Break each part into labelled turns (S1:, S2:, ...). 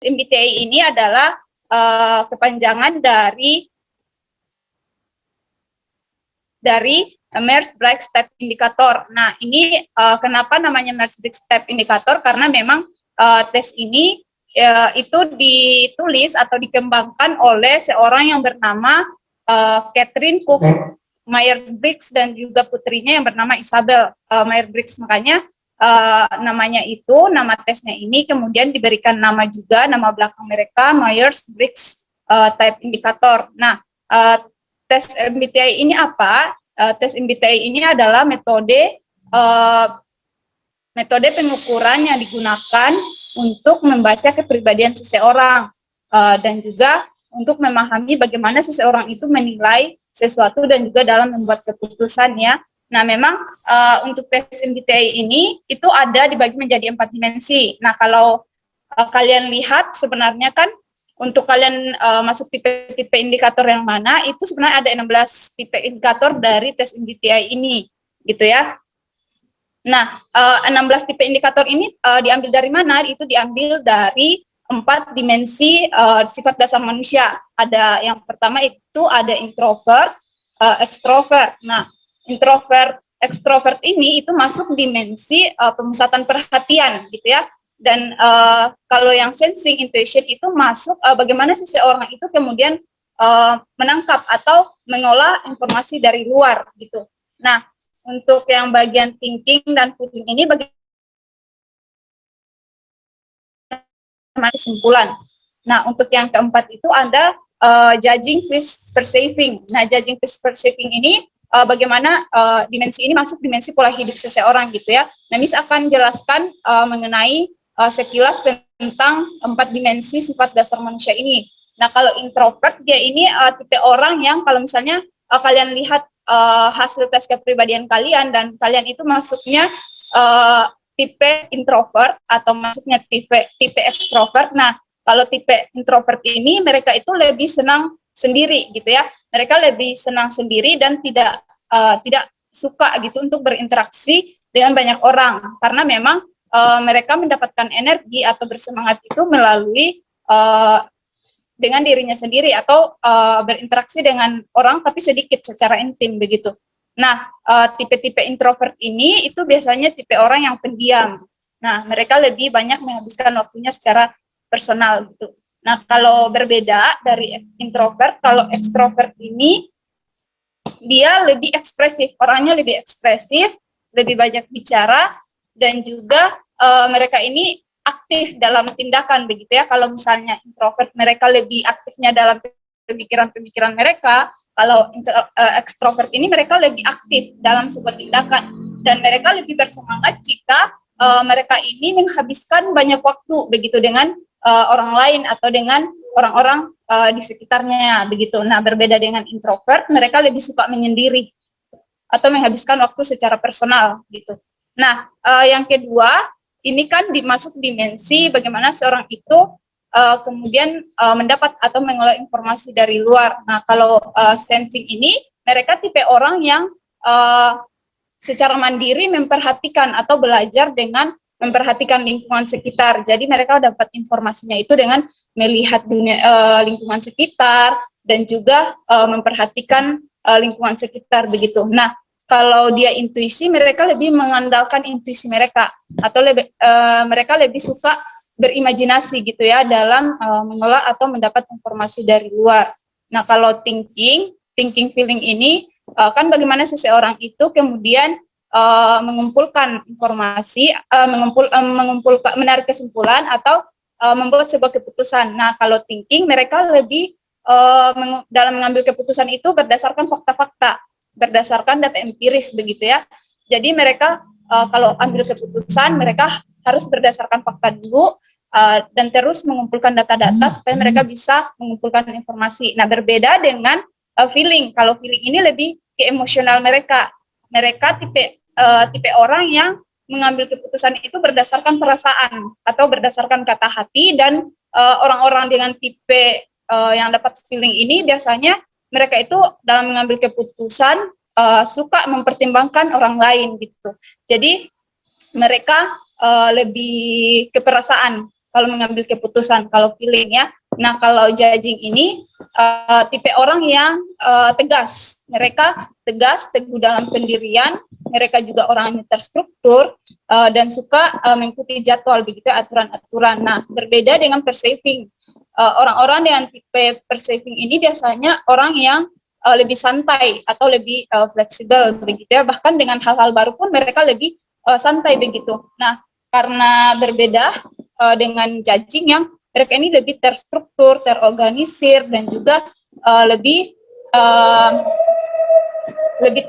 S1: MBTI ini adalah kepanjangan dari Myers-Briggs Type Indicator. Nah, ini kenapa namanya Myers-Briggs Type Indicator? Karena memang tes ini itu ditulis atau dikembangkan oleh seorang yang bernama Catherine Cook Myers-Briggs dan juga putrinya yang bernama Isabel Myers-Briggs. Makanya namanya itu, nama tesnya ini kemudian diberikan nama juga, nama belakang mereka Myers-Briggs Type Indicator. Nah, tes MBTI ini apa? Tes MBTI ini adalah metode pengukuran yang digunakan untuk membaca kepribadian seseorang dan juga untuk memahami bagaimana seseorang itu menilai sesuatu dan juga dalam membuat keputusan ya. Nah, memang untuk tes MBTI ini itu ada dibagi menjadi 4 dimensi. Nah, kalau kalian lihat sebenarnya kan untuk kalian masuk tipe-tipe indikator yang mana, itu sebenarnya ada 16 tipe indikator dari tes MBTI ini, gitu ya. Nah, 16 tipe indikator ini diambil dari mana? Itu diambil dari 4 dimensi sifat dasar manusia. Ada yang pertama itu ada introvert, extrovert. Nah, introvert, extrovert ini itu masuk dimensi pemusatan perhatian, gitu ya. Dan kalau yang sensing, intuition itu masuk bagaimana seseorang itu kemudian menangkap atau mengolah informasi dari luar, gitu. Nah, untuk yang bagian thinking dan feeling ini bagaimana kesimpulan. Nah, untuk yang keempat itu ada judging versus perceiving. Nah, judging versus perceiving ini bagaimana dimensi ini masuk dimensi pola hidup seseorang, gitu ya. Nah, Miss akan jelaskan mengenai sekilas tentang 4 dimensi sifat dasar manusia ini. Nah, kalau introvert dia ini tipe orang yang kalau misalnya kalian lihat hasil tes kepribadian kalian dan kalian itu masuknya tipe introvert atau masuknya tipe extrovert. Nah, kalau tipe introvert ini mereka itu lebih senang sendiri, gitu ya. Mereka lebih senang sendiri dan tidak suka gitu untuk berinteraksi dengan banyak orang karena memang mereka mendapatkan energi atau bersemangat itu melalui dengan dirinya sendiri atau berinteraksi dengan orang tapi sedikit secara intim begitu. Nah, tipe-tipe introvert ini itu biasanya tipe orang yang pendiam. Nah, mereka lebih banyak menghabiskan waktunya secara personal gitu. Nah, kalau berbeda dari introvert, kalau extrovert ini dia lebih ekspresif, orangnya lebih ekspresif, lebih banyak bicara dan juga mereka ini aktif dalam tindakan begitu ya. Kalau misalnya introvert mereka lebih aktifnya dalam pemikiran-pemikiran mereka, kalau ekstrovert ini mereka lebih aktif dalam sebuah tindakan dan mereka lebih bersemangat jika mereka ini menghabiskan banyak waktu begitu dengan orang lain atau dengan orang-orang di sekitarnya begitu. Nah, berbeda dengan introvert, mereka lebih suka menyendiri atau menghabiskan waktu secara personal gitu. Nah, yang kedua ini kan dimasuk dimensi bagaimana seorang itu kemudian mendapat atau mengolah informasi dari luar. Nah, kalau sensing ini mereka tipe orang yang secara mandiri memperhatikan atau belajar dengan memperhatikan lingkungan sekitar. Jadi mereka dapat informasinya itu dengan melihat dunia lingkungan sekitar dan juga memperhatikan lingkungan sekitar begitu. Nah, kalau dia intuisi, mereka lebih mengandalkan intuisi mereka atau mereka lebih suka berimajinasi gitu ya dalam mengolah atau mendapat informasi dari luar. Nah, kalau thinking feeling ini kan bagaimana seseorang itu kemudian mengumpulkan informasi, mengumpulkan, menarik kesimpulan atau membuat sebuah keputusan. Nah, kalau thinking mereka lebih dalam mengambil keputusan itu berdasarkan fakta-fakta, berdasarkan data empiris begitu ya. Jadi mereka kalau ambil keputusan mereka harus berdasarkan fakta dulu dan terus mengumpulkan data-data supaya mereka bisa mengumpulkan informasi. Nah, berbeda dengan feeling. Kalau feeling ini lebih ke emosional mereka. Mereka tipe orang yang mengambil keputusan itu berdasarkan perasaan atau berdasarkan kata hati dan orang-orang dengan tipe yang dapat feeling ini biasanya mereka itu dalam mengambil keputusan suka mempertimbangkan orang lain gitu. Jadi mereka lebih ke perasaan kalau mengambil keputusan, kalau feeling ya. Nah, kalau judging ini tipe orang yang tegas. Mereka tegas, teguh dalam pendirian, mereka juga orang yang terstruktur dan suka mengikuti jadwal begitu, aturan-aturan. Nah, berbeda dengan perceiving. Orang-orang dengan tipe perceiving ini biasanya orang yang lebih santai atau lebih fleksibel begitu ya. Bahkan dengan hal-hal baru pun mereka lebih santai begitu. Nah, karena berbeda dengan judging yang mereka ini lebih terstruktur, terorganisir, dan juga lebih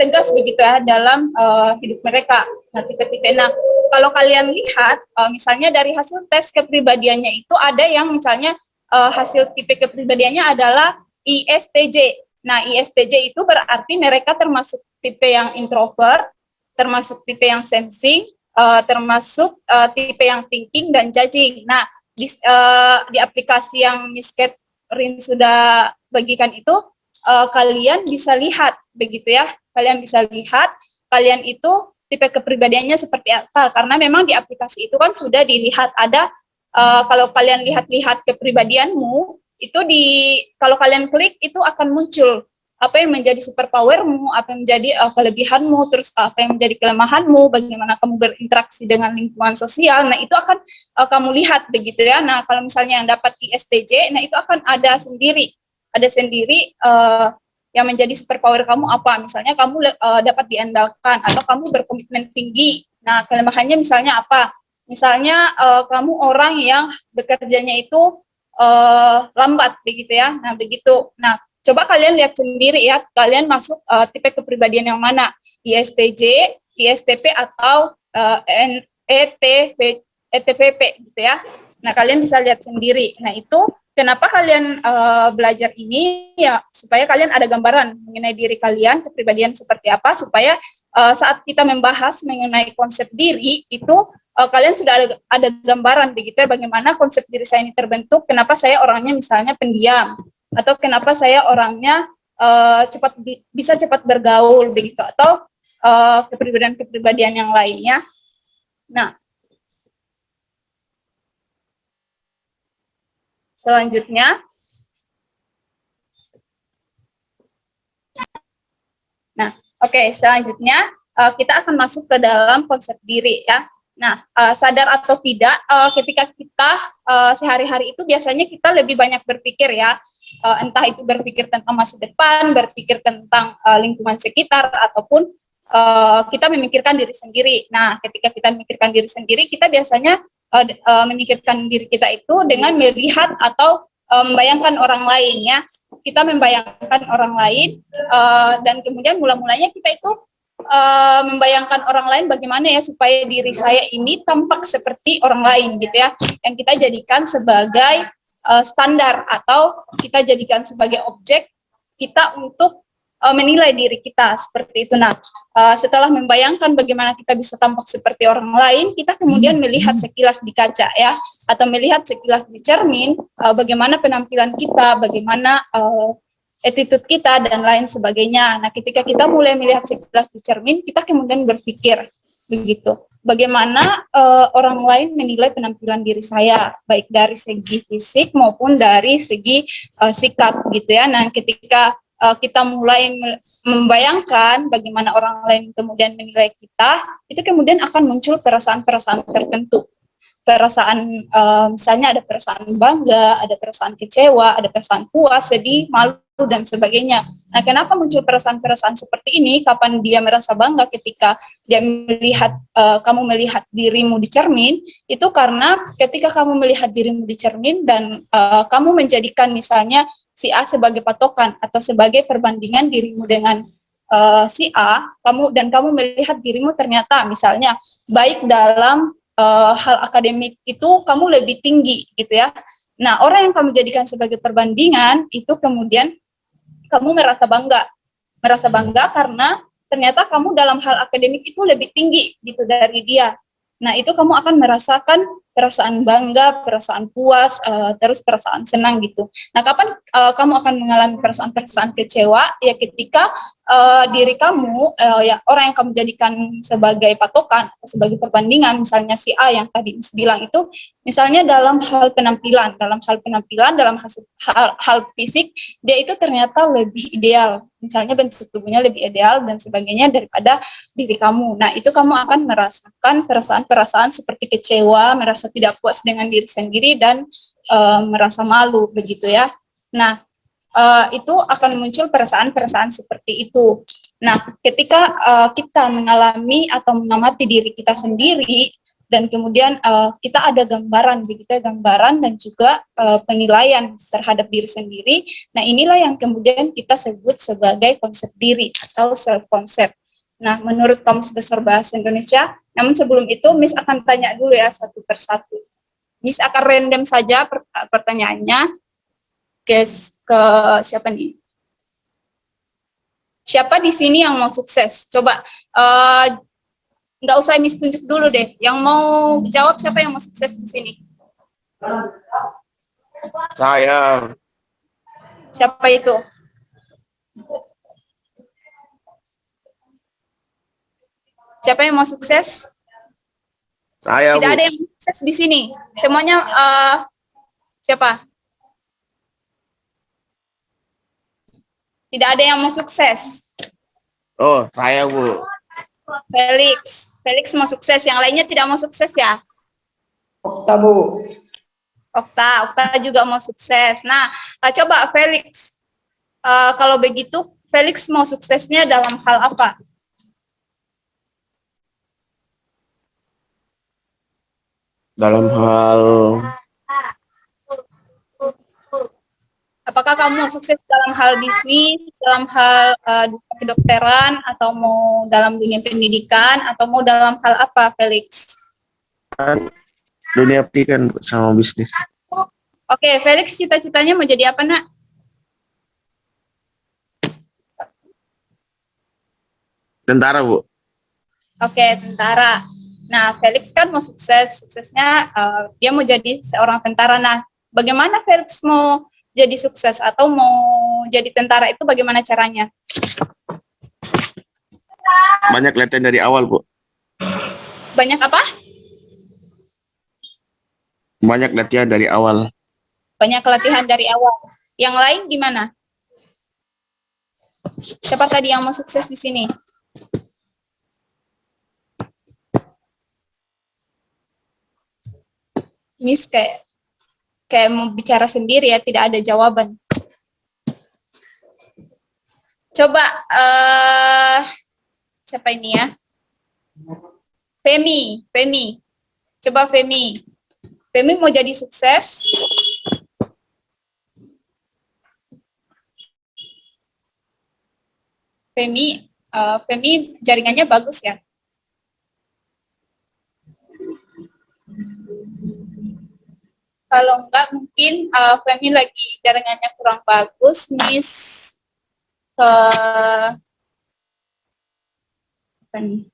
S1: tegas begitu ya dalam hidup mereka. Nah, tipe-tipe. Nah, kalau kalian lihat, misalnya dari hasil tes kepribadiannya itu ada yang misalnya hasil tipe kepribadiannya adalah ISTJ. Nah, ISTJ itu berarti mereka termasuk tipe yang introvert, termasuk tipe yang sensing, termasuk tipe yang thinking dan judging. Nah, di aplikasi yang Miss Catherine sudah bagikan itu, kalian bisa lihat begitu ya. Kalian bisa lihat kalian itu tipe kepribadiannya seperti apa, karena memang di aplikasi itu kan sudah dilihat ada kalau kalian lihat-lihat kepribadianmu itu kalau kalian klik itu akan muncul apa yang menjadi superpowermu, apa yang menjadi kelebihanmu, terus apa yang menjadi kelemahanmu, bagaimana kamu berinteraksi dengan lingkungan sosial. Nah, itu akan kamu lihat begitu ya. Nah, kalau misalnya yang dapat ISTJ, nah itu akan ada sendiri yang menjadi superpower kamu apa. Misalnya kamu dapat diandalkan atau kamu berkomitmen tinggi. Nah, kelemahannya misalnya apa? Misalnya kamu orang yang bekerjanya itu lambat begitu ya. Nah, begitu. Nah, coba kalian lihat sendiri ya, kalian masuk tipe kepribadian yang mana, ISTJ, ISTP, atau ETPP gitu ya. Nah, kalian bisa lihat sendiri. Nah, itu kenapa kalian belajar ini ya, supaya kalian ada gambaran mengenai diri kalian, kepribadian seperti apa, supaya saat kita membahas mengenai konsep diri itu kalian sudah ada gambaran begitu ya, bagaimana konsep diri saya ini terbentuk, kenapa saya orangnya misalnya pendiam, atau kenapa saya orangnya bisa cepat bergaul begitu, atau kepribadian-kepribadian yang lainnya. Nah, selanjutnya, selanjutnya kita akan masuk ke dalam konsep diri ya. Nah, sadar atau tidak, ketika kita sehari-hari itu biasanya kita lebih banyak berpikir ya, entah itu berpikir tentang masa depan, berpikir tentang lingkungan sekitar, ataupun kita memikirkan diri sendiri. Nah, ketika kita memikirkan diri sendiri, kita biasanya memikirkan diri kita itu dengan melihat atau membayangkan orang lain ya. Kita membayangkan orang lain dan kemudian mulanya kita itu membayangkan orang lain bagaimana ya supaya diri saya ini tampak seperti orang lain gitu ya, yang kita jadikan sebagai standar atau kita jadikan sebagai objek kita untuk menilai diri kita seperti itu. Nah, setelah membayangkan bagaimana kita bisa tampak seperti orang lain, kita kemudian melihat sekilas di kaca ya, atau melihat sekilas di cermin bagaimana penampilan kita, bagaimana attitude kita dan lain sebagainya. Nah, ketika kita mulai melihat sekilas di cermin, kita kemudian berpikir begitu. Bagaimana orang lain menilai penampilan diri saya, baik dari segi fisik maupun dari segi sikap gitu ya. Nah, ketika kita mulai membayangkan bagaimana orang lain kemudian menilai kita, itu kemudian akan muncul perasaan-perasaan tertentu. Perasaan misalnya ada perasaan bangga, ada perasaan kecewa, ada perasaan puas, sedih, malu, dan sebagainya. Nah, kenapa muncul perasaan-perasaan seperti ini? Kapan dia merasa bangga ketika dia melihat kamu melihat dirimu di cermin? Itu karena ketika kamu melihat dirimu di cermin dan kamu menjadikan misalnya si A sebagai patokan atau sebagai perbandingan dirimu dengan si A, kamu melihat dirimu ternyata misalnya baik dalam hal akademik itu kamu lebih tinggi gitu ya. Nah, orang yang kamu jadikan sebagai perbandingan itu kemudian kamu merasa bangga karena ternyata kamu dalam hal akademik itu lebih tinggi gitu dari dia. Nah, itu kamu akan merasakan perasaan bangga, perasaan puas, terus perasaan senang gitu. Nah, kapan kamu akan mengalami perasaan-perasaan kecewa? Ya ketika diri kamu, ya orang yang kamu jadikan sebagai patokan, sebagai perbandingan, misalnya si A yang tadi bilang itu, misalnya dalam hal penampilan, dalam hal fisik, dia itu ternyata lebih ideal, misalnya bentuk tubuhnya lebih ideal dan sebagainya daripada diri kamu. Nah, itu kamu akan merasakan perasaan-perasaan seperti kecewa, merasa tidak puas dengan diri sendiri, dan merasa malu, begitu ya. Nah, itu akan muncul perasaan-perasaan seperti itu. Nah, ketika kita mengalami atau mengamati diri kita sendiri, dan kemudian kita ada gambaran, begitu ya, gambaran dan juga penilaian terhadap diri sendiri. Nah, inilah yang kemudian kita sebut sebagai konsep diri atau self-concept. Nah, menurut Kamus Besar Bahasa Indonesia, namun sebelum itu Miss akan tanya dulu ya satu persatu. Miss akan random saja pertanyaannya. Ke siapa nih? Siapa di sini yang mau sukses? Coba nggak usah Miss tunjuk dulu deh. Yang mau jawab siapa yang mau sukses di sini?
S2: Saya.
S1: Siapa itu? Siapa yang mau sukses?
S2: Saya,
S1: Tidak
S2: Bu.
S1: ada yang mau sukses di sini. Semuanya siapa? Tidak ada yang mau sukses.
S2: Oh, saya, Bu.
S1: Felix. Felix mau sukses. Yang lainnya tidak mau sukses ya?
S3: Okta, Bu.
S1: Okta juga mau sukses. Nah, coba Felix. Kalau begitu, Felix mau suksesnya dalam hal apa?
S2: Dalam hal
S1: Apakah kamu sukses dalam hal bisnis, dalam hal kedokteran, atau mau dalam dunia pendidikan, atau mau dalam hal apa, Felix?
S2: dunia pendidikan sama bisnis.
S1: Oke, Felix cita-citanya mau jadi apa, Nak?
S2: Tentara, Bu.
S1: Oke, tentara. Nah, Felix kan mau sukses, suksesnya dia mau jadi seorang tentara. Nah, bagaimana Felix mau jadi sukses atau mau jadi tentara itu bagaimana caranya?
S2: Banyak latihan dari awal, Bu.
S1: Banyak apa?
S2: Banyak latihan dari awal.
S1: Banyak latihan dari awal. Yang lain gimana? Siapa tadi yang mau sukses di sini? Miss kayak mau bicara sendiri ya, tidak ada jawaban. Coba siapa ini ya? Femi. Coba Femi. Femi mau jadi sukses. Femi jaringannya bagus ya. Kalau enggak mungkin Femi lagi jaringannya kurang bagus, Miss ke apa nih?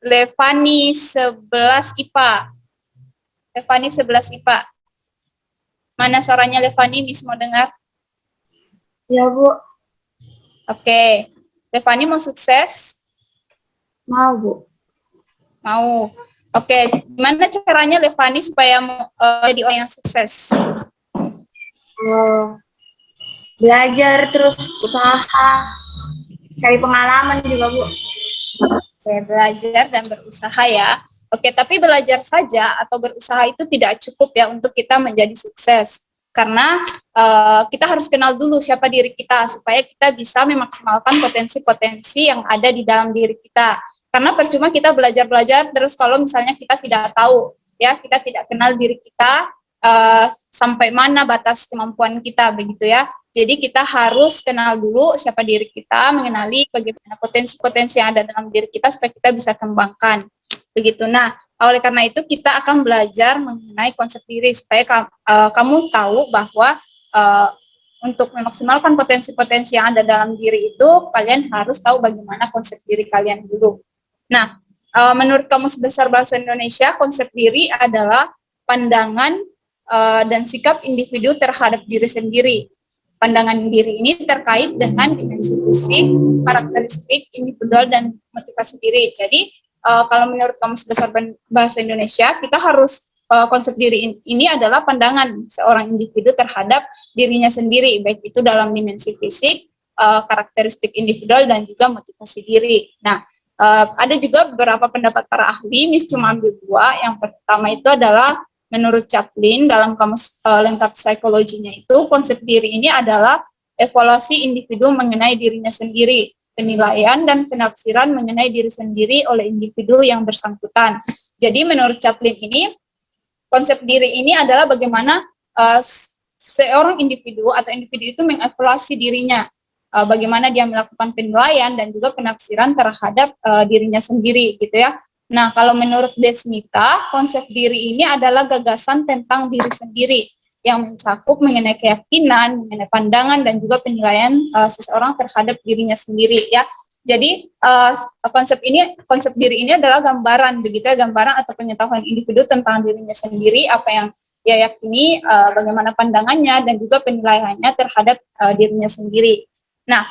S1: Levani 11 IPA. Levani 11 IPA. Mana suaranya Levani, Miss mau dengar?
S4: Ya, Bu.
S1: Oke. Levani mau sukses?
S4: Mau, Bu.
S1: Mau. Oke, gimana caranya Levani supaya jadi orang yang sukses?
S4: Belajar terus usaha, cari pengalaman juga, Bu.
S1: Oke, belajar dan berusaha ya. Oke, tapi belajar saja atau berusaha itu tidak cukup ya untuk kita menjadi sukses. Karena kita harus kenal dulu siapa diri kita supaya kita bisa memaksimalkan potensi-potensi yang ada di dalam diri kita. Karena percuma kita belajar-belajar terus kalau misalnya kita tidak tahu, ya kita tidak kenal diri kita sampai mana batas kemampuan kita, begitu ya. Jadi kita harus kenal dulu siapa diri kita, mengenali bagaimana potensi-potensi yang ada dalam diri kita supaya kita bisa kembangkan. Begitu. Nah, oleh karena itu kita akan belajar mengenai konsep diri supaya kamu tahu bahwa untuk memaksimalkan potensi-potensi yang ada dalam diri itu, kalian harus tahu bagaimana konsep diri kalian dulu. Nah, menurut Kamus Besar Bahasa Indonesia, konsep diri adalah pandangan dan sikap individu terhadap diri sendiri. Pandangan diri ini terkait dengan dimensi fisik, karakteristik individual, dan motivasi diri. Jadi, kalau menurut Kamus Besar Bahasa Indonesia, kita harus konsep diri ini adalah pandangan seorang individu terhadap dirinya sendiri, baik itu dalam dimensi fisik, karakteristik individual, dan juga motivasi diri. Nah, ada juga beberapa pendapat para ahli, Miss cuma ambil dua. Yang pertama itu adalah menurut Chaplin dalam Kamus Lengkap Psikologinya itu, konsep diri ini adalah evaluasi individu mengenai dirinya sendiri, penilaian dan penafsiran mengenai diri sendiri oleh individu yang bersangkutan. Jadi menurut Chaplin ini, konsep diri ini adalah bagaimana seorang individu atau individu itu mengevaluasi dirinya, bagaimana dia melakukan penilaian dan juga penafsiran terhadap dirinya sendiri, gitu ya. Nah, kalau menurut Desmita, konsep diri ini adalah gagasan tentang diri sendiri yang mencakup mengenai keyakinan, mengenai pandangan, dan juga penilaian seseorang terhadap dirinya sendiri, ya. Jadi konsep diri ini adalah gambaran, begitu ya, gambaran atau pengetahuan individu tentang dirinya sendiri, apa yang dia yakini, bagaimana pandangannya, dan juga penilaiannya terhadap dirinya sendiri. Nah,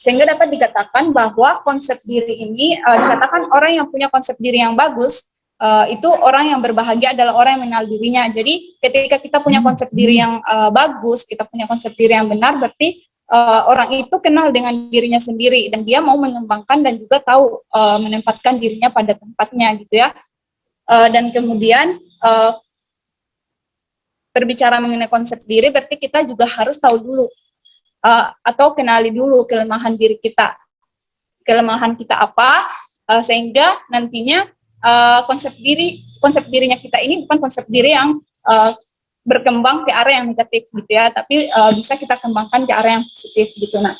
S1: sehingga dapat dikatakan bahwa konsep diri ini, dikatakan orang yang punya konsep diri yang bagus, itu orang yang berbahagia adalah orang yang mengenal dirinya. Jadi ketika kita punya konsep diri yang bagus, kita punya konsep diri yang benar, berarti orang itu kenal dengan dirinya sendiri, dan dia mau mengembangkan dan juga tahu menempatkan dirinya pada tempatnya, gitu ya. Dan kemudian berbicara mengenai konsep diri, berarti kita juga harus tahu dulu atau kenali dulu kelemahan diri kita. Kelemahan kita apa, sehingga nantinya konsep dirinya kita ini bukan konsep diri yang berkembang ke arah yang negatif, gitu ya, tapi bisa kita kembangkan ke arah yang positif, gitu. Nah,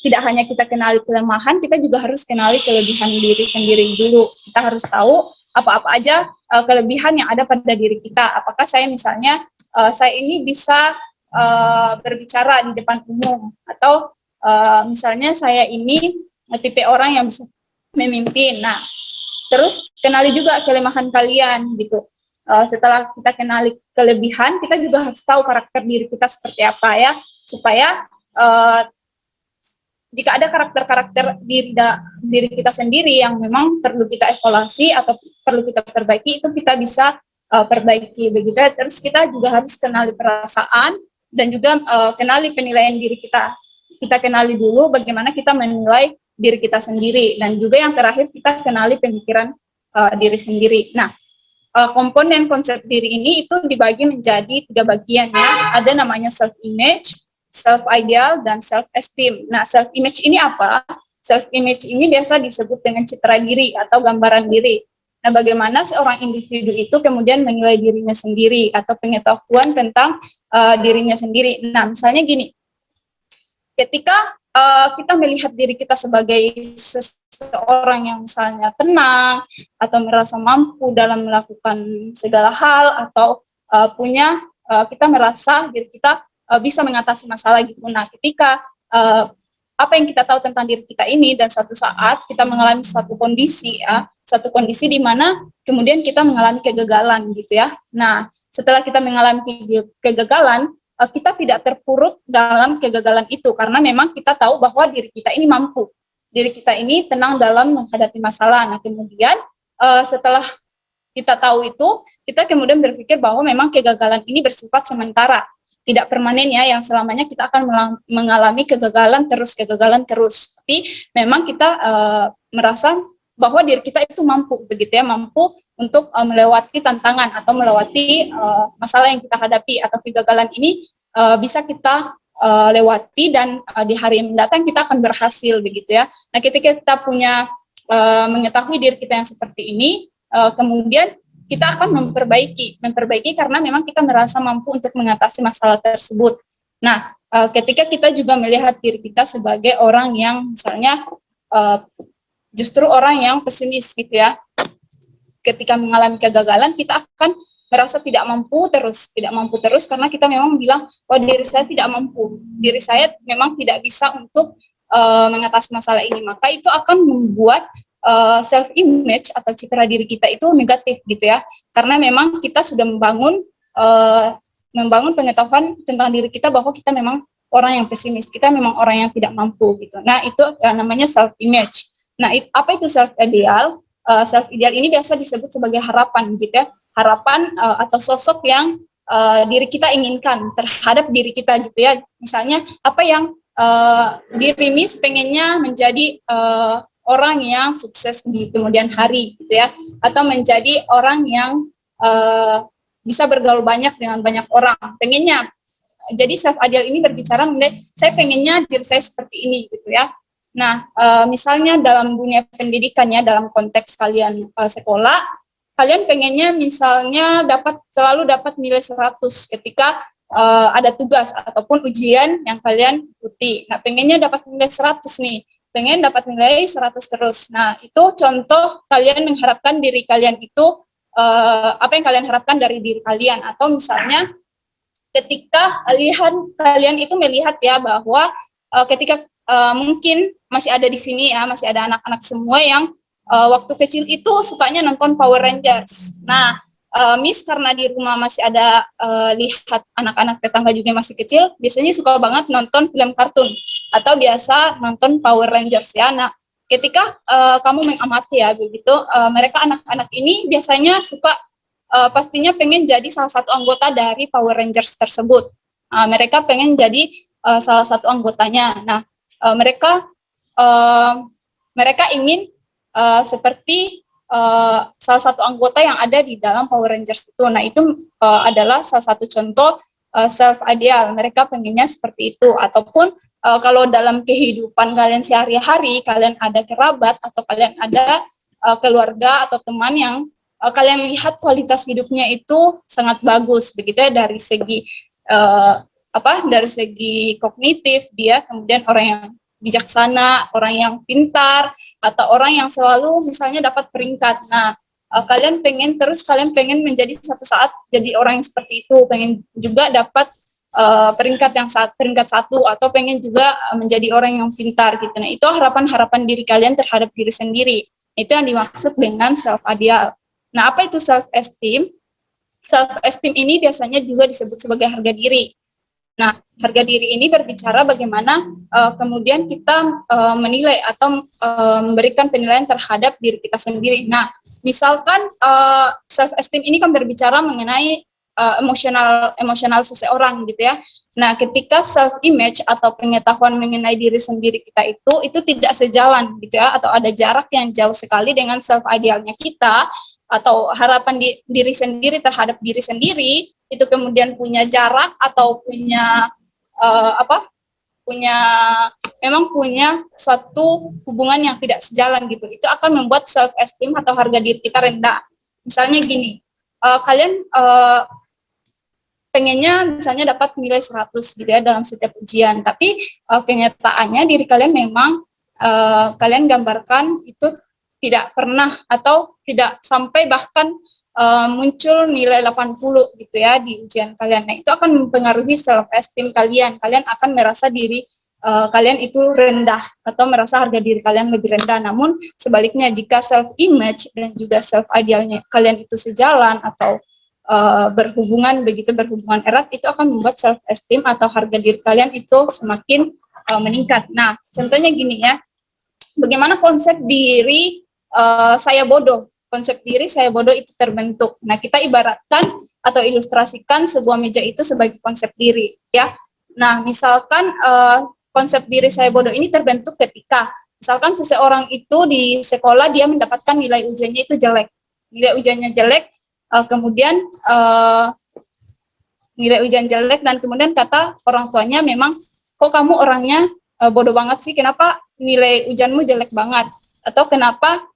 S1: tidak hanya kita kenali kelemahan, kita juga harus kenali kelebihan diri sendiri dulu. Kita harus tahu apa-apa aja kelebihan yang ada pada diri kita. Apakah saya misalnya saya ini bisa berbicara di depan umum, atau misalnya saya ini tipe orang yang bisa memimpin. Nah, terus kenali juga kelemahan kalian, gitu. Setelah kita kenali kelebihan, kita juga harus tahu karakter diri kita seperti apa, ya, supaya jika ada karakter-karakter diri kita sendiri yang memang perlu kita evaluasi atau perlu kita perbaiki, itu kita bisa perbaiki, begitu. Terus kita juga harus kenali perasaan dan juga kenali penilaian diri kita. Kita kenali dulu bagaimana kita menilai diri kita sendiri, dan juga yang terakhir kita kenali pemikiran diri sendiri. Nah, komponen konsep diri ini itu dibagi menjadi 3 bagian, ya. Ada namanya self-image, self-ideal, dan self-esteem. Nah, self-image ini apa? Self-image ini biasa disebut dengan citra diri atau gambaran diri. Nah, bagaimana seorang individu itu kemudian menilai dirinya sendiri atau pengetahuan tentang dirinya sendiri. Nah, misalnya gini, ketika kita melihat diri kita sebagai seseorang yang misalnya tenang atau merasa mampu dalam melakukan segala hal, atau kita merasa diri kita bisa mengatasi masalah, gitu. Nah, ketika apa yang kita tahu tentang diri kita ini dan suatu saat kita mengalami suatu kondisi, ya, suatu kondisi di mana kemudian kita mengalami kegagalan, gitu ya. Nah, setelah kita mengalami kegagalan, kita tidak terpuruk dalam kegagalan itu, karena memang kita tahu bahwa diri kita ini mampu, diri kita ini tenang dalam menghadapi masalah. Nah, kemudian setelah kita tahu itu, kita kemudian berpikir bahwa memang kegagalan ini bersifat sementara, tidak permanen, ya, yang selamanya kita akan mengalami kegagalan terus. Tapi memang kita merasa bahwa diri kita itu mampu, begitu ya, mampu untuk melewati tantangan atau melewati masalah yang kita hadapi atau kegagalan ini bisa kita lewati, dan di hari yang mendatang kita akan berhasil, begitu ya. Nah, ketika kita punya mengetahui diri kita yang seperti ini, kemudian kita akan memperbaiki karena memang kita merasa mampu untuk mengatasi masalah tersebut. Nah, ketika kita juga melihat diri kita sebagai orang yang misalnya justru orang yang pesimis, gitu ya. Ketika mengalami kegagalan, kita akan merasa tidak mampu terus karena kita memang bilang, oh, diri saya tidak mampu, diri saya memang tidak bisa untuk mengatasi masalah ini. Maka itu akan membuat self image atau citra diri kita itu negatif, gitu ya. Karena memang kita sudah membangun membangun pengetahuan tentang diri kita bahwa kita memang orang yang pesimis, kita memang orang yang tidak mampu gitu. Nah, itu namanya self image. Nah, apa itu self ideal? Self ideal ini biasa disebut sebagai harapan gitu ya. Harapan atau sosok yang diri kita inginkan terhadap diri kita gitu ya. Misalnya apa yang diri Miss pengennya menjadi orang yang sukses di kemudian hari gitu ya, atau menjadi orang yang bisa bergaul banyak dengan banyak orang. Pengennya, jadi self ideal ini berbicara mengenai saya pengennya diri saya seperti ini gitu ya. Nah, misalnya dalam dunia pendidikan ya, dalam konteks kalian sekolah, kalian pengennya misalnya selalu dapat nilai 100 ketika ada tugas ataupun ujian yang kalian ikuti. Nah, pengennya dapat nilai 100 nih, pengen dapat nilai 100 terus. Nah, itu contoh kalian mengharapkan diri kalian itu, apa yang kalian harapkan dari diri kalian. Atau misalnya ketika kalian itu melihat ya bahwa ketika mungkin masih ada di sini ya, masih ada anak-anak semua yang waktu kecil itu sukanya nonton Power Rangers. Nah, Miss karena di rumah masih ada lihat anak-anak tetangga juga yang masih kecil, biasanya suka banget nonton film kartun atau biasa nonton Power Rangers ya. Nah, ketika kamu mengamati ya begitu, mereka anak-anak ini biasanya suka pastinya pengen jadi salah satu anggota dari Power Rangers tersebut. Mereka pengen jadi salah satu anggotanya. Nah, mereka ingin seperti salah satu anggota yang ada di dalam Power Rangers itu. Nah, itu adalah salah satu contoh self ideal. Mereka pengennya seperti itu. Ataupun kalau dalam kehidupan kalian sehari-hari, kalian ada kerabat atau kalian ada keluarga atau teman yang kalian lihat kualitas hidupnya itu sangat bagus begitu ya, dari segi dari segi kognitif, dia kemudian orang yang bijaksana, orang yang pintar, atau orang yang selalu misalnya dapat peringkat. Nah, kalian pengen menjadi satu saat jadi orang yang seperti itu, pengen juga dapat peringkat 1, atau pengen juga menjadi orang yang pintar gitu. Nah, itu harapan-harapan diri kalian terhadap diri sendiri. Itu yang dimaksud dengan self ideal. Nah, apa itu self esteem? Self esteem ini biasanya juga disebut sebagai harga diri. Nah, harga diri ini berbicara bagaimana kemudian kita menilai atau memberikan penilaian terhadap diri kita sendiri. Nah, misalkan self esteem ini kan berbicara mengenai emosional seseorang gitu ya. Nah, ketika self image atau pengetahuan mengenai diri sendiri kita itu tidak sejalan gitu ya, atau ada jarak yang jauh sekali dengan self idealnya kita, atau harapan diri sendiri terhadap diri sendiri itu kemudian punya jarak atau punya punya suatu hubungan yang tidak sejalan gitu, itu akan membuat self esteem atau harga diri kita rendah. Misalnya gini, kalian pengennya misalnya dapat nilai 100 gitu ya dalam setiap ujian, tapi kenyataannya diri kalian memang kalian gambarkan itu tidak pernah atau tidak sampai bahkan muncul nilai 80 gitu ya di ujian kalian. Nah, itu akan mempengaruhi self esteem kalian. Kalian akan merasa diri kalian itu rendah atau merasa harga diri kalian lebih rendah. Namun sebaliknya, jika self image dan juga self idealnya kalian itu sejalan atau berhubungan erat, itu akan membuat self esteem atau harga diri kalian itu semakin meningkat. Nah, contohnya gini ya. Bagaimana konsep diri saya bodoh? Konsep diri saya bodoh itu terbentuk. Nah, kita ibaratkan atau ilustrasikan sebuah meja itu sebagai konsep diri, ya. Nah, misalkan konsep diri saya bodoh ini terbentuk ketika misalkan seseorang itu di sekolah dia mendapatkan nilai ujiannya itu jelek. Nilai ujiannya jelek, kemudian nilai ujian jelek, dan kemudian kata orang tuanya, memang kok kamu orangnya bodoh banget sih, kenapa nilai ujianmu jelek banget, atau kenapa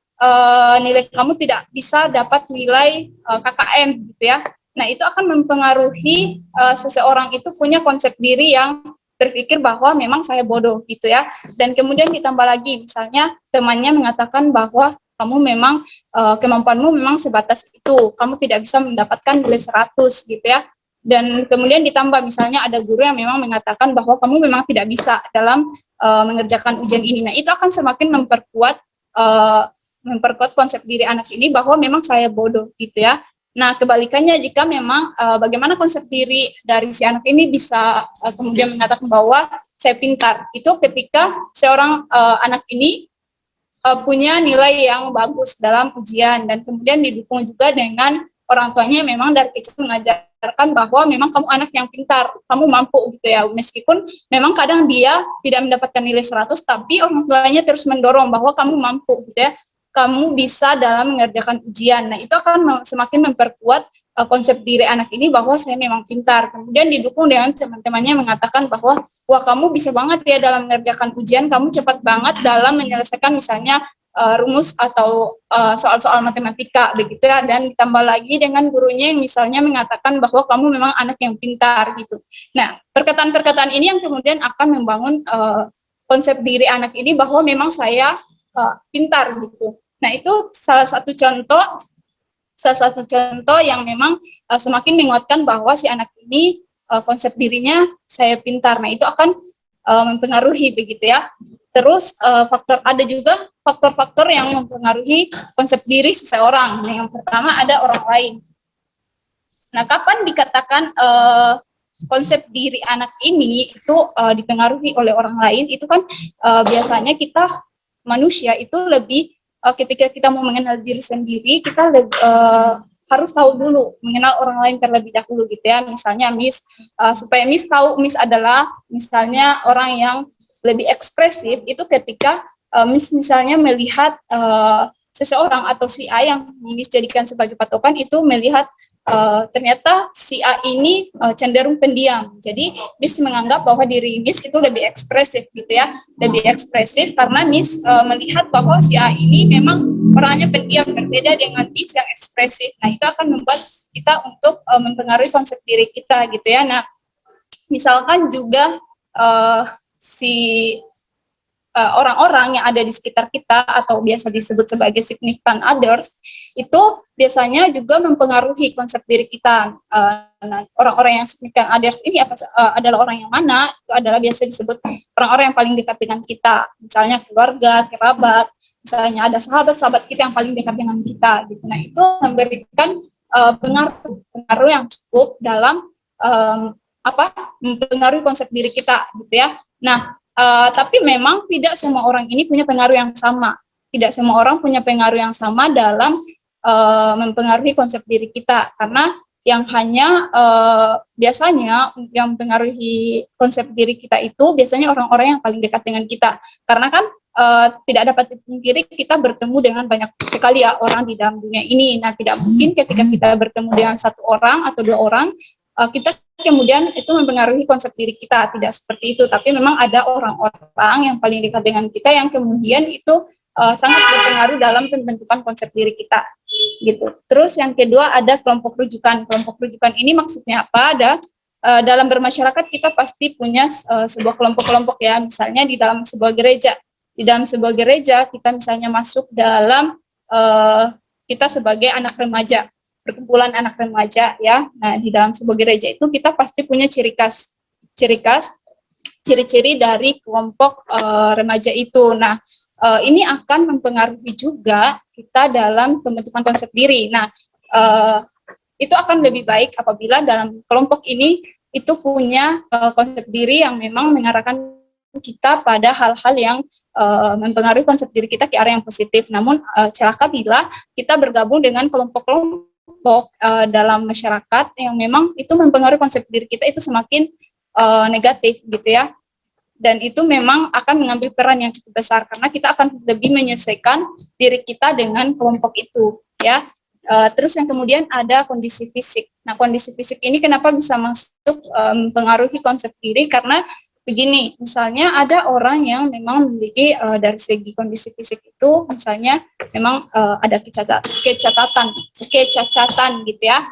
S1: nilai kamu tidak bisa dapat nilai KKM gitu ya. Nah, itu akan mempengaruhi seseorang itu punya konsep diri yang berpikir bahwa memang saya bodoh gitu ya. Dan kemudian ditambah lagi, misalnya temannya mengatakan bahwa kamu memang kemampuanmu memang sebatas itu, kamu tidak bisa mendapatkan nilai 100 gitu ya. Dan kemudian ditambah misalnya ada guru yang memang mengatakan bahwa kamu memang tidak bisa dalam mengerjakan ujian ini. Nah, itu akan semakin memperkuat konsep diri anak ini bahwa memang saya bodoh gitu ya. Nah, kebalikannya jika memang bagaimana konsep diri dari si anak ini bisa kemudian mengatakan bahwa saya pintar, itu ketika seorang anak ini punya nilai yang bagus dalam ujian dan kemudian didukung juga dengan orang tuanya yang memang dari kecil mengajarkan bahwa memang kamu anak yang pintar, kamu mampu gitu ya, meskipun memang kadang dia tidak mendapatkan nilai 100 tapi orang tuanya terus mendorong bahwa kamu mampu gitu ya, kamu bisa dalam mengerjakan ujian. Nah, itu akan semakin memperkuat konsep diri anak ini bahwa saya memang pintar. Kemudian didukung dengan teman-temannya mengatakan bahwa wah kamu bisa banget ya dalam mengerjakan ujian, kamu cepat banget dalam menyelesaikan misalnya rumus atau soal-soal matematika begitu ya, dan ditambah lagi dengan gurunya yang misalnya mengatakan bahwa kamu memang anak yang pintar gitu. Nah, perkataan-perkataan ini yang kemudian akan membangun konsep diri anak ini bahwa memang saya pintar gitu. Nah, itu salah satu contoh yang memang semakin menguatkan bahwa si anak ini konsep dirinya saya pintar. Nah, itu akan mempengaruhi begitu ya. Terus ada juga faktor-faktor yang mempengaruhi konsep diri seseorang. Nah, yang pertama ada orang lain. Nah, kapan dikatakan konsep diri anak ini itu dipengaruhi oleh orang lain? Itu kan biasanya kita manusia itu lebih ketika kita mau mengenal diri sendiri, kita harus tahu dulu mengenal orang lain terlebih dahulu gitu ya. Misalnya Miss, supaya Miss tahu Miss adalah misalnya orang yang lebih ekspresif, itu ketika Miss misalnya melihat seseorang atau si A yang Miss jadikan sebagai patokan, itu melihat ternyata si A ini cenderung pendiam. Jadi Miss menganggap bahwa diri Miss itu lebih ekspresif gitu ya, lebih ekspresif karena Miss melihat bahwa si A ini memang orangnya pendiam, berbeda dengan Miss yang ekspresif. Nah, itu akan membuat kita untuk mempengaruhi konsep diri kita gitu ya. Nah, misalkan juga orang-orang yang ada di sekitar kita atau biasa disebut sebagai significant others itu biasanya juga mempengaruhi konsep diri kita. Nah, orang-orang yang significant others ini adalah orang yang mana? Itu adalah biasa disebut orang-orang yang paling dekat dengan kita, misalnya keluarga, kerabat, misalnya ada sahabat-sahabat kita yang paling dekat dengan kita gitu. Nah, itu memberikan pengaruh yang cukup dalam mempengaruhi konsep diri kita gitu ya. Nah, tapi memang tidak semua orang ini punya pengaruh yang sama. Tidak semua orang punya pengaruh yang sama dalam mempengaruhi konsep diri kita, karena yang hanya biasanya yang mempengaruhi konsep diri kita itu biasanya orang-orang yang paling dekat dengan kita, karena kan tidak dapat dipungkiri kita bertemu dengan banyak sekali ya orang di dalam dunia ini. Nah, tidak mungkin ketika kita bertemu dengan satu orang atau dua orang kita kemudian itu mempengaruhi konsep diri kita, tidak seperti itu. Tapi memang ada orang-orang yang paling dekat dengan kita yang kemudian itu sangat berpengaruh dalam pembentukan konsep diri kita gitu. Terus yang kedua ada kelompok rujukan. Kelompok rujukan ini maksudnya apa? Dalam bermasyarakat kita pasti punya sebuah kelompok-kelompok ya. Misalnya di dalam sebuah gereja. Di dalam sebuah gereja kita misalnya masuk dalam kita sebagai anak remaja, perkumpulan anak remaja ya. Nah, di dalam sebuah gereja itu kita pasti punya ciri-ciri dari kelompok remaja itu. Nah, ini akan mempengaruhi juga kita dalam pembentukan konsep diri. Nah, itu akan lebih baik apabila dalam kelompok ini itu punya konsep diri yang memang mengarahkan kita pada hal-hal yang mempengaruhi konsep diri kita ke arah yang positif. Namun celaka bila kita bergabung dengan kelompok-kelompok dalam masyarakat yang memang itu mempengaruhi konsep diri kita itu semakin negatif gitu ya. Dan itu memang akan mengambil peran yang cukup besar karena kita akan lebih menyesuaikan diri kita dengan kelompok itu ya. Terus yang kemudian ada kondisi fisik. Nah, kondisi fisik ini kenapa bisa masuk mempengaruhi konsep diri? Karena begini, misalnya ada orang yang memang memiliki dari segi kondisi fisik itu misalnya memang ada kecacatan gitu ya.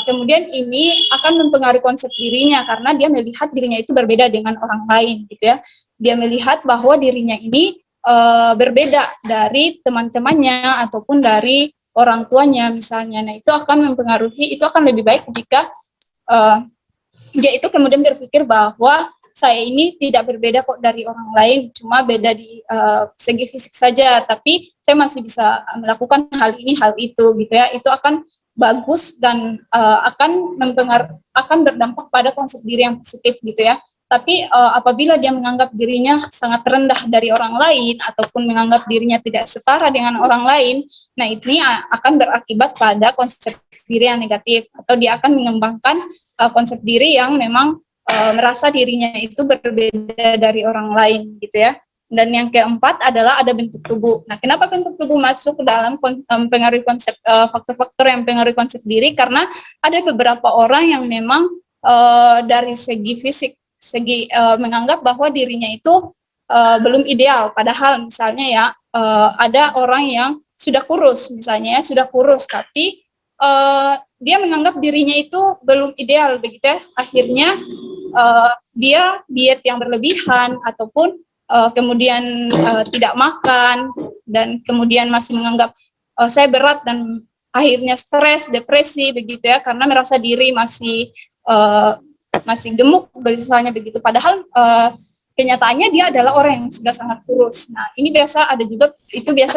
S1: Kemudian ini akan mempengaruhi konsep dirinya karena dia melihat dirinya itu berbeda dengan orang lain gitu ya. Dia melihat bahwa dirinya ini berbeda dari teman-temannya ataupun dari orang tuanya misalnya. Nah, itu akan mempengaruhi, itu akan lebih baik jika dia itu kemudian berpikir bahwa saya ini tidak berbeda kok dari orang lain, cuma beda di segi fisik saja, tapi saya masih bisa melakukan hal ini, hal itu gitu ya. Itu akan bagus dan akan berdampak pada konsep diri yang positif gitu ya. Tapi apabila dia menganggap dirinya sangat rendah dari orang lain ataupun menganggap dirinya tidak setara dengan orang lain, nah ini akan berakibat pada konsep diri yang negatif, atau dia akan mengembangkan konsep diri yang memang merasa dirinya itu berbeda dari orang lain gitu ya. Dan yang keempat adalah ada bentuk tubuh. Nah, kenapa bentuk tubuh masuk ke dalam pengaruh konsep faktor-faktor yang pengaruh konsep diri? Karena ada beberapa orang yang memang dari segi fisik, menganggap bahwa dirinya itu belum ideal. Padahal misalnya ya ada orang yang sudah kurus, misalnya sudah kurus, tapi dia menganggap dirinya itu belum ideal, begitu ya. Akhirnya dia diet yang berlebihan ataupun kemudian tidak makan, dan kemudian masih menganggap saya berat, dan akhirnya stres, depresi begitu ya, karena merasa diri masih gemuk misalnya begitu. Padahal kenyataannya dia adalah orang yang sudah sangat kurus. Nah, ini biasa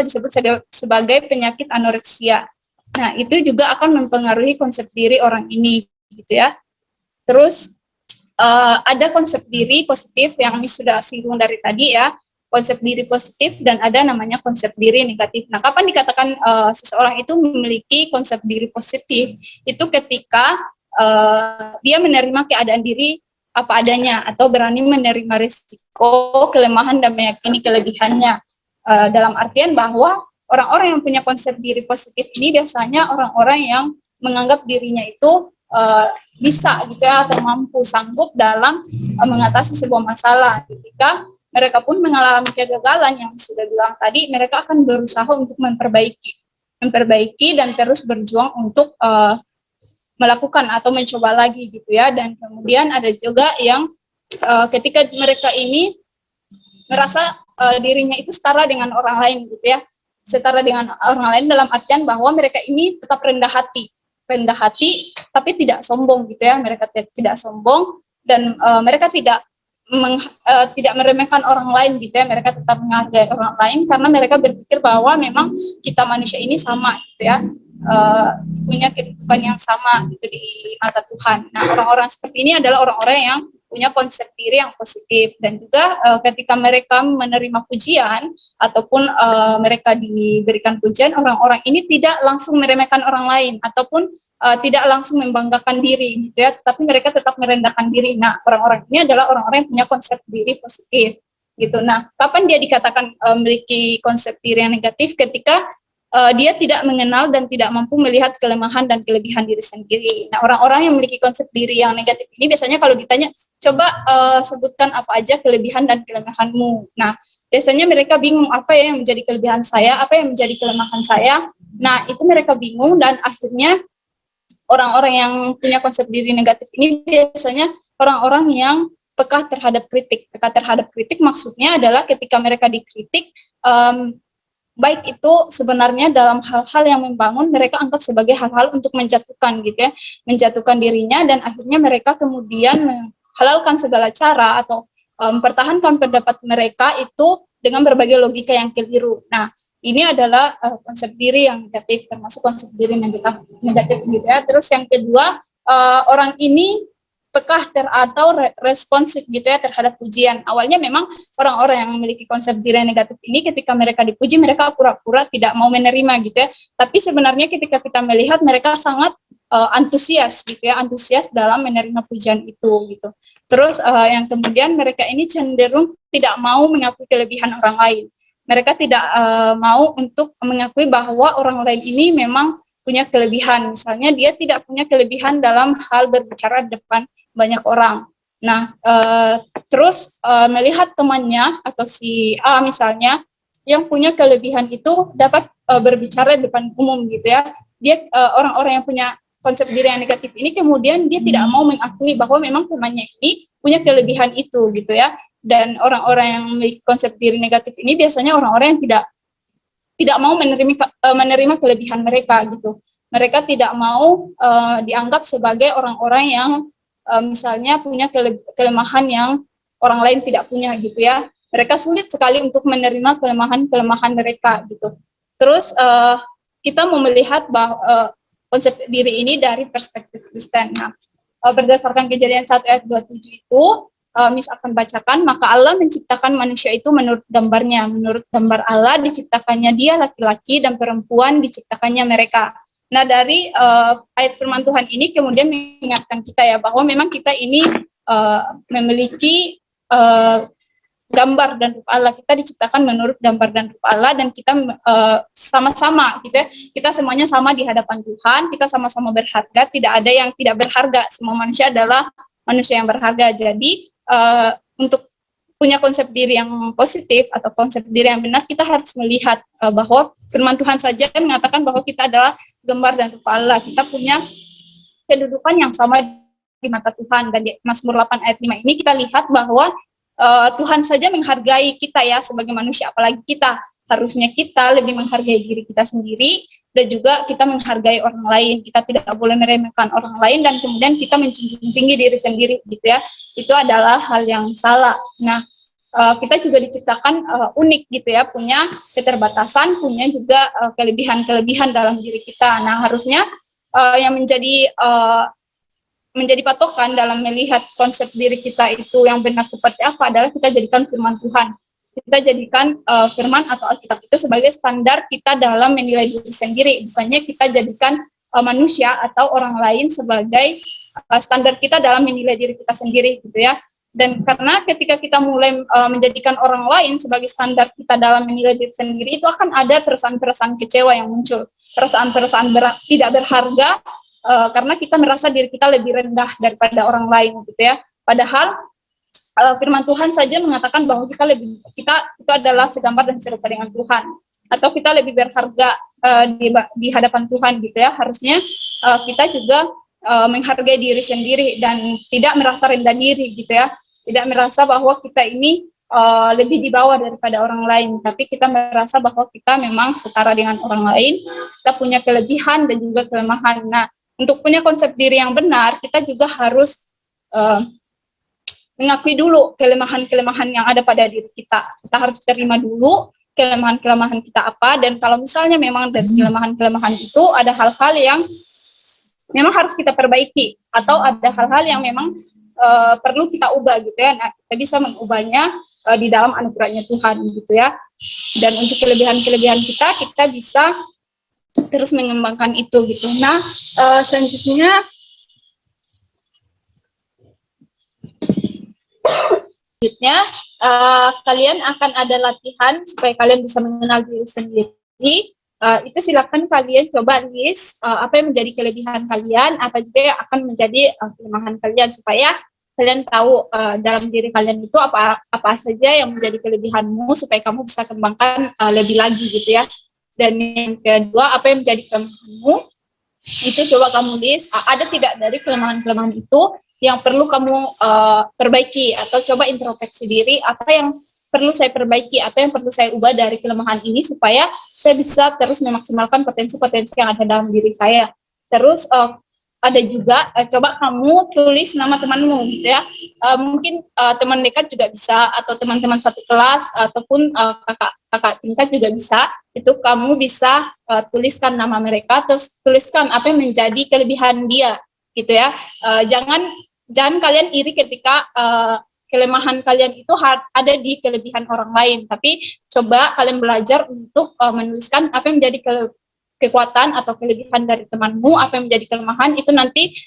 S1: disebut sebagai penyakit anoreksia. Nah, itu juga akan mempengaruhi konsep diri orang ini gitu ya. Terus ada konsep diri positif yang sudah singgung dari tadi ya, konsep diri positif, dan ada namanya konsep diri negatif. Nah, kapan dikatakan seseorang itu memiliki konsep diri positif? Itu ketika dia menerima keadaan diri apa adanya, atau berani menerima risiko, kelemahan, dan meyakini kelebihannya. Dalam artian bahwa orang-orang yang punya konsep diri positif ini biasanya orang-orang yang menganggap dirinya itu bisa gitu ya, atau mampu, sanggup dalam mengatasi sebuah masalah. Ketika mereka pun mengalami kegagalan yang sudah bilang tadi, mereka akan berusaha untuk memperbaiki dan terus berjuang untuk melakukan atau mencoba lagi gitu ya. Dan kemudian ada juga yang ketika mereka ini merasa dirinya itu setara dengan orang lain gitu ya, setara dengan orang lain dalam artian bahwa mereka ini tetap rendah hati tapi tidak sombong gitu ya. Mereka tidak sombong, dan mereka tidak meremehkan orang lain gitu ya. Mereka tetap menghargai orang lain karena mereka berpikir bahwa memang kita manusia ini sama gitu ya, punya kehidupan yang sama gitu di mata Tuhan. Nah, orang-orang seperti ini adalah orang-orang yang punya konsep diri yang positif, dan juga ketika mereka menerima pujian ataupun mereka diberikan pujian, orang-orang ini tidak langsung meremehkan orang lain ataupun tidak langsung membanggakan diri gitu ya, tapi mereka tetap merendahkan diri. Nah, orang-orang ini adalah orang-orang yang punya konsep diri positif gitu. Nah, kapan dia dikatakan memiliki konsep diri yang negatif? Ketika dia tidak mengenal dan tidak mampu melihat kelemahan dan kelebihan diri sendiri. Nah, orang-orang yang memiliki konsep diri yang negatif ini biasanya kalau ditanya, coba sebutkan apa aja kelebihan dan kelemahanmu. Nah, biasanya mereka bingung, apa ya yang menjadi kelebihan saya, apa yang menjadi kelemahan saya. Nah, itu mereka bingung, dan akhirnya orang-orang yang punya konsep diri negatif ini biasanya orang-orang yang peka terhadap kritik. Peka terhadap kritik maksudnya adalah ketika mereka dikritik, baik itu sebenarnya dalam hal-hal yang membangun, mereka anggap sebagai hal-hal untuk menjatuhkan gitu ya, menjatuhkan dirinya, dan akhirnya mereka kemudian menghalalkan segala cara atau mempertahankan pendapat mereka itu dengan berbagai logika yang keliru. Nah, ini adalah konsep diri yang negatif, termasuk konsep diri negatif gitu ya. Terus yang kedua, orang ini peka atau responsif gitu ya terhadap pujian. Awalnya memang orang-orang yang memiliki konsep diri negatif ini ketika mereka dipuji, mereka pura-pura tidak mau menerima gitu ya. Tapi sebenarnya ketika kita melihat, mereka sangat antusias gitu ya, antusias dalam menerima pujian itu gitu. Terus yang kemudian mereka ini cenderung tidak mau mengakui kelebihan orang lain. Mereka tidak mau untuk mengakui bahwa orang lain ini memang punya kelebihan. Misalnya dia tidak punya kelebihan dalam hal berbicara depan banyak orang. Nah, terus melihat temannya atau si A misalnya yang punya kelebihan itu dapat berbicara depan umum gitu ya. Dia orang-orang yang punya konsep diri yang negatif ini kemudian dia tidak mau mengakui bahwa memang temannya ini punya kelebihan itu gitu ya. Dan orang-orang yang memiliki konsep diri negatif ini biasanya orang-orang yang tidak mau menerima kelebihan mereka gitu. Mereka tidak mau dianggap sebagai orang-orang yang misalnya punya kelemahan yang orang lain tidak punya gitu ya. Mereka sulit sekali untuk menerima kelemahan-kelemahan mereka gitu. Terus kita mau melihat bahwa konsep diri ini dari perspektif Kristen. Nah, berdasarkan Kejadian 1 ayat 27 itu, Miss akan bacakan, maka Allah menciptakan manusia itu menurut gambarnya. Menurut gambar Allah diciptakannya dia laki-laki dan perempuan diciptakannya mereka. Nah, dari ayat firman Tuhan ini kemudian mengingatkan kita ya bahwa memang kita ini memiliki gambar dan rupa Allah. Kita diciptakan menurut gambar dan rupa Allah, dan kita sama-sama gitu ya. Kita semuanya sama di hadapan Tuhan, kita sama-sama berharga, tidak ada yang tidak berharga. Semua manusia adalah manusia yang berharga. Jadi untuk punya konsep diri yang positif atau konsep diri yang benar, kita harus melihat bahwa firman Tuhan saja mengatakan bahwa kita adalah gambar dan rupa Allah. Kita punya kedudukan yang sama di mata Tuhan. Dan di Mazmur 8 ayat 5 ini kita lihat bahwa Tuhan saja menghargai kita ya sebagai manusia, apalagi kita. Harusnya kita lebih menghargai diri kita sendiri, dan juga kita menghargai orang lain. Kita tidak boleh meremehkan orang lain dan kemudian kita menjunjung tinggi diri sendiri gitu ya. Itu adalah hal yang salah. Nah, kita juga diciptakan unik gitu ya, punya keterbatasan, punya juga kelebihan-kelebihan dalam diri kita. Nah, harusnya yang menjadi patokan dalam melihat konsep diri kita itu yang benar seperti apa adalah kita jadikan firman Tuhan. Kita jadikan firman atau Alkitab itu sebagai standar kita dalam menilai diri sendiri, bukannya kita jadikan manusia atau orang lain sebagai standar kita dalam menilai diri kita sendiri gitu ya. Dan karena ketika kita mulai menjadikan orang lain sebagai standar kita dalam menilai diri sendiri, itu akan ada perasaan-perasaan kecewa yang muncul, perasaan-perasaan tidak berharga, karena kita merasa diri kita lebih rendah daripada orang lain gitu ya. Padahal firman Tuhan saja mengatakan bahwa kita itu adalah segambar dan serupa dengan Tuhan, atau kita lebih berharga di hadapan Tuhan gitu ya. Harusnya kita juga menghargai diri sendiri dan tidak merasa rendah diri gitu ya, tidak merasa bahwa kita ini lebih di bawah daripada orang lain, tapi kita merasa bahwa kita memang setara dengan orang lain, kita punya kelebihan dan juga kelemahan. Nah, untuk punya konsep diri yang benar, kita juga harus mengakui dulu kelemahan-kelemahan yang ada pada diri kita. Kita harus terima dulu kelemahan-kelemahan kita apa, dan kalau misalnya memang dari kelemahan-kelemahan itu ada hal-hal yang memang harus kita perbaiki, atau ada hal-hal yang memang perlu kita ubah gitu ya. Nah, kita bisa mengubahnya di dalam anugerahnya Tuhan gitu ya. Dan untuk kelebihan-kelebihan kita bisa terus mengembangkan itu gitu. Nah, selanjutnya kalian akan ada latihan supaya kalian bisa mengenal diri sendiri. Itu silakan kalian coba list apa yang menjadi kelebihan kalian, apa juga yang akan menjadi kelemahan kalian, supaya kalian tahu dalam diri kalian itu apa saja yang menjadi kelebihanmu, supaya kamu bisa kembangkan lebih lagi gitu ya. Dan yang kedua, apa yang menjadi kelemahanmu, itu coba kamu list ada tidak dari kelemahan-kelemahan itu yang perlu kamu perbaiki, atau coba introspeksi diri, apa yang perlu saya perbaiki atau yang perlu saya ubah dari kelemahan ini supaya saya bisa terus memaksimalkan potensi-potensi yang ada dalam diri saya. Terus ada juga coba kamu tulis nama temanmu gitu ya. Mungkin teman dekat juga bisa, atau teman-teman satu kelas, ataupun kakak tingkat juga bisa. Itu kamu bisa tuliskan nama mereka, terus tuliskan apa yang menjadi kelebihan dia gitu ya. Jangan kalian iri ketika kelemahan kalian itu ada di kelebihan orang lain, tapi coba kalian belajar untuk menuliskan apa yang menjadi kekuatan atau kelebihan dari temanmu, apa yang menjadi kelemahan, itu nanti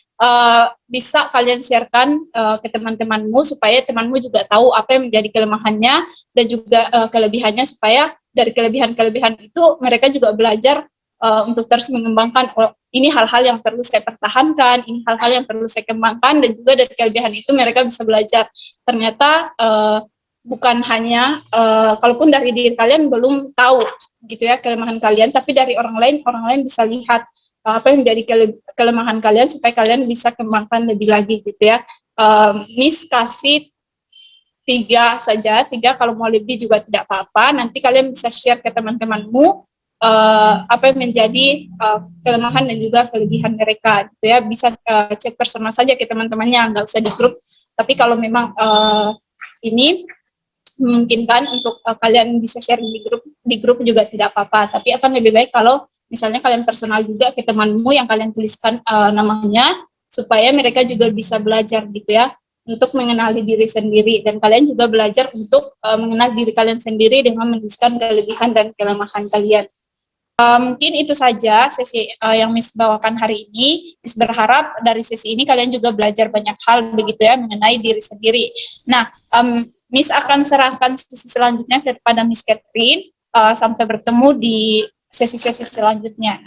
S1: bisa kalian sharekan ke teman-temanmu, supaya temanmu juga tahu apa yang menjadi kelemahannya dan juga kelebihannya, supaya dari kelebihan-kelebihan itu mereka juga belajar untuk terus mengembangkan, ini hal-hal yang perlu saya pertahankan, ini hal-hal yang perlu saya kembangkan, dan juga dari kelebihan itu mereka bisa belajar. Ternyata bukan hanya kalaupun dari diri kalian belum tahu gitu ya kelemahan kalian, tapi dari orang lain bisa lihat apa yang menjadi kelemahan kalian, supaya kalian bisa kembangkan lebih lagi gitu ya. Miss kasih 3 saja, 3, kalau mau lebih juga tidak apa-apa. Nanti kalian bisa share ke teman-temanmu apa yang menjadi kelemahan dan juga kelebihan mereka gitu ya. Bisa cek personal saja ke teman-temannya, nggak usah di grup. Tapi kalau memang ini memungkinkan untuk kalian bisa share di grup juga tidak apa-apa. Tapi akan lebih baik kalau misalnya kalian personal juga ke temanmu yang kalian tuliskan namanya, supaya mereka juga bisa belajar gitu ya, untuk mengenali diri sendiri, dan kalian juga belajar untuk mengenal diri kalian sendiri dengan menuliskan kelebihan dan kelemahan kalian. Mungkin itu saja sesi yang Miss bawakan hari ini. Miss berharap dari sesi ini kalian juga belajar banyak hal begitu ya mengenai diri sendiri. Nah, Miss akan serahkan sesi selanjutnya kepada Miss Catherine, sampai bertemu di sesi-sesi selanjutnya.